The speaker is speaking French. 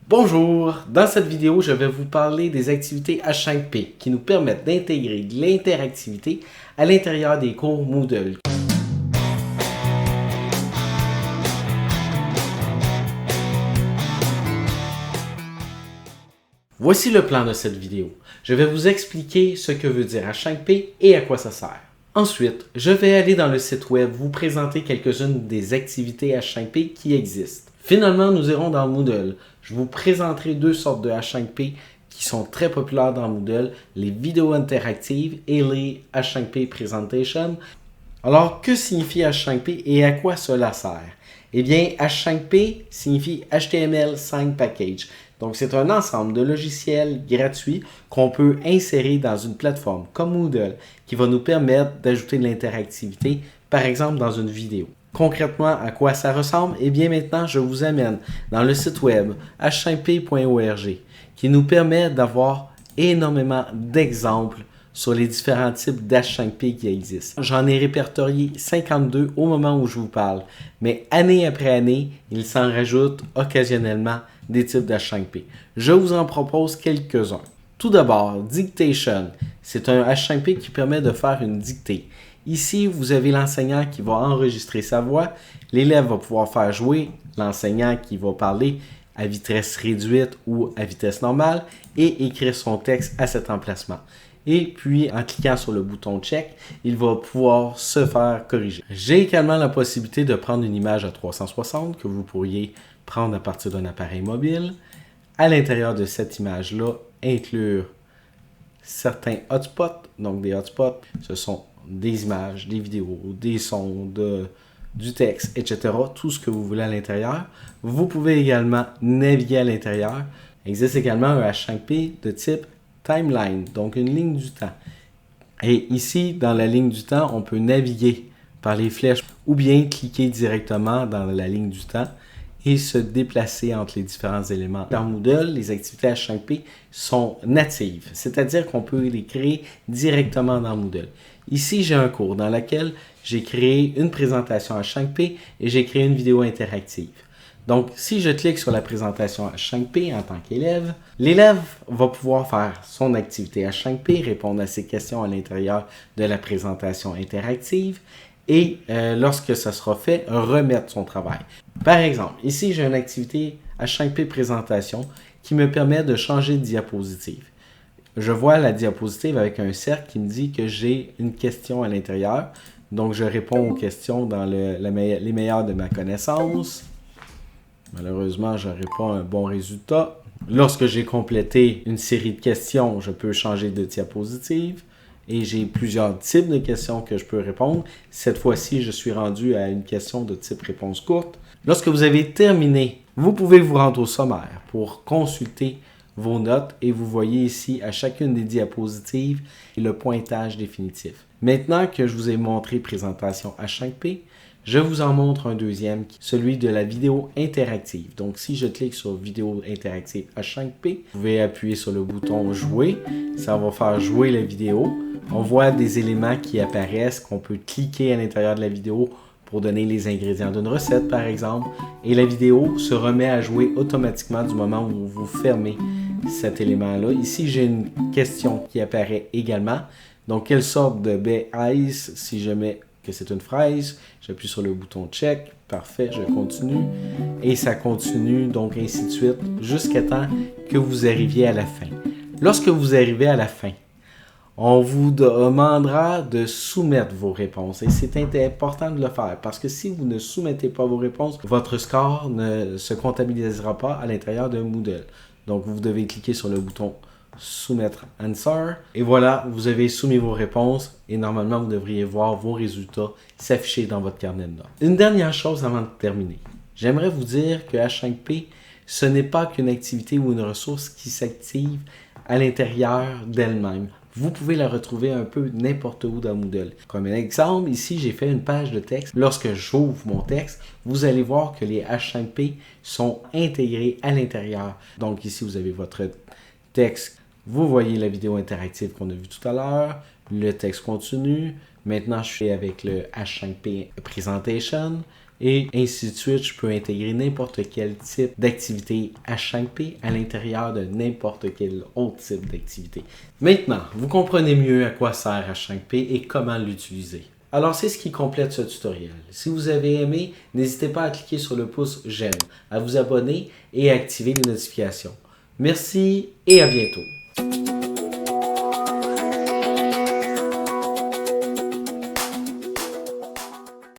Bonjour! Dans cette vidéo, je vais vous parler des activités H5P qui nous permettent d'intégrer de l'interactivité à l'intérieur des cours Moodle. Voici le plan de cette vidéo. Je vais vous expliquer ce que veut dire H5P et à quoi ça sert. Ensuite, je vais aller dans le site web vous présenter quelques-unes des activités H5P qui existent. Finalement, nous irons dans Moodle. Je vous présenterai deux sortes de H5P qui sont très populaires dans Moodle, les vidéos interactives et les H5P Presentation. Alors, que signifie H5P et à quoi cela sert? Eh bien, H5P signifie HTML5 Package. Donc, c'est un ensemble de logiciels gratuits qu'on peut insérer dans une plateforme comme Moodle qui va nous permettre d'ajouter de l'interactivité, par exemple dans une vidéo. Concrètement, à quoi ça ressemble? Eh bien, maintenant, je vous amène dans le site web h5p.org qui nous permet d'avoir énormément d'exemples sur les différents types d'H5P qui existent. J'en ai répertorié 52 au moment où je vous parle, mais année après année, il s'en rajoute occasionnellement des types d'H5P. Je vous en propose quelques-uns. Tout d'abord, Dictation. C'est un H5P qui permet de faire une dictée. Ici, vous avez l'enseignant qui va enregistrer sa voix, l'élève va pouvoir faire jouer l'enseignant qui va parler à vitesse réduite ou à vitesse normale et écrire son texte à cet emplacement. Et puis, en cliquant sur le bouton check, il va pouvoir se faire corriger. J'ai également la possibilité de prendre une image à 360 que vous pourriez prendre à partir d'un appareil mobile. À l'intérieur de cette image-là, inclure certains hotspots. Donc, des hotspots, ce sont des images, des vidéos, des sons, du texte, etc. Tout ce que vous voulez à l'intérieur. Vous pouvez également naviguer à l'intérieur. Il existe également un H5P de type Timeline, donc une ligne du temps. Et ici, dans la ligne du temps, on peut naviguer par les flèches ou bien cliquer directement dans la ligne du temps et se déplacer entre les différents éléments. Dans Moodle, les activités H5P sont natives, c'est-à-dire qu'on peut les créer directement dans Moodle. Ici, j'ai un cours dans lequel j'ai créé une présentation H5P et j'ai créé une vidéo interactive. Donc, si je clique sur la présentation H5P en tant qu'élève, l'élève va pouvoir faire son activité H5P, répondre à ses questions à l'intérieur de la présentation interactive et lorsque ça sera fait, remettre son travail. Par exemple, ici, j'ai une activité H5P présentation qui me permet de changer de diapositive. Je vois la diapositive avec un cercle qui me dit que j'ai une question à l'intérieur. Donc, je réponds aux questions dans les meilleures de ma connaissance. Malheureusement, je n'aurai pas un bon résultat. Lorsque j'ai complété une série de questions, je peux changer de diapositive et j'ai plusieurs types de questions que je peux répondre. Cette fois-ci, je suis rendu à une question de type réponse courte. Lorsque vous avez terminé, vous pouvez vous rendre au sommaire pour consulter vos notes et vous voyez ici à chacune des diapositives le pointage définitif. Maintenant que je vous ai montré présentation H5P, je vous en montre un deuxième, celui de la vidéo interactive. Donc, si je clique sur vidéo interactive H5P, vous pouvez appuyer sur le bouton jouer. Ça va faire jouer la vidéo. On voit des éléments qui apparaissent, qu'on peut cliquer à l'intérieur de la vidéo pour donner les ingrédients d'une recette, par exemple. Et la vidéo se remet à jouer automatiquement du moment où vous fermez cet élément-là. Ici, j'ai une question qui apparaît également. Donc, quelle sorte de baie ice, si je mets que c'est une fraise, j'appuie sur le bouton check, parfait, je continue, et ça continue, donc ainsi de suite, jusqu'à temps que vous arriviez à la fin. Lorsque vous arrivez à la fin, on vous demandera de soumettre vos réponses, et c'est important de le faire, parce que si vous ne soumettez pas vos réponses, votre score ne se comptabilisera pas à l'intérieur de Moodle. Donc, vous devez cliquer sur le bouton soumettre answer et voilà, vous avez soumis vos réponses et normalement vous devriez voir vos résultats s'afficher dans votre carnet de notes. Une dernière chose avant de terminer, j'aimerais vous dire que H5P ce n'est pas qu'une activité ou une ressource qui s'active à l'intérieur d'elle-même. Vous pouvez la retrouver un peu n'importe où dans Moodle. Comme un exemple, ici j'ai fait une page de texte. Lorsque j'ouvre mon texte, vous allez voir que les H5P sont intégrés à l'intérieur. Donc ici vous avez votre texte. Vous voyez la vidéo interactive qu'on a vue tout à l'heure, le texte continue. Maintenant, je suis avec le H5P Presentation. et ainsi de suite. Je peux intégrer n'importe quel type d'activité H5P à l'intérieur de n'importe quel autre type d'activité. Maintenant, vous comprenez mieux à quoi sert H5P et comment l'utiliser. Alors, c'est ce qui complète ce tutoriel. Si vous avez aimé, n'hésitez pas à cliquer sur le pouce j'aime, à vous abonner et à activer les notifications. Merci et à bientôt.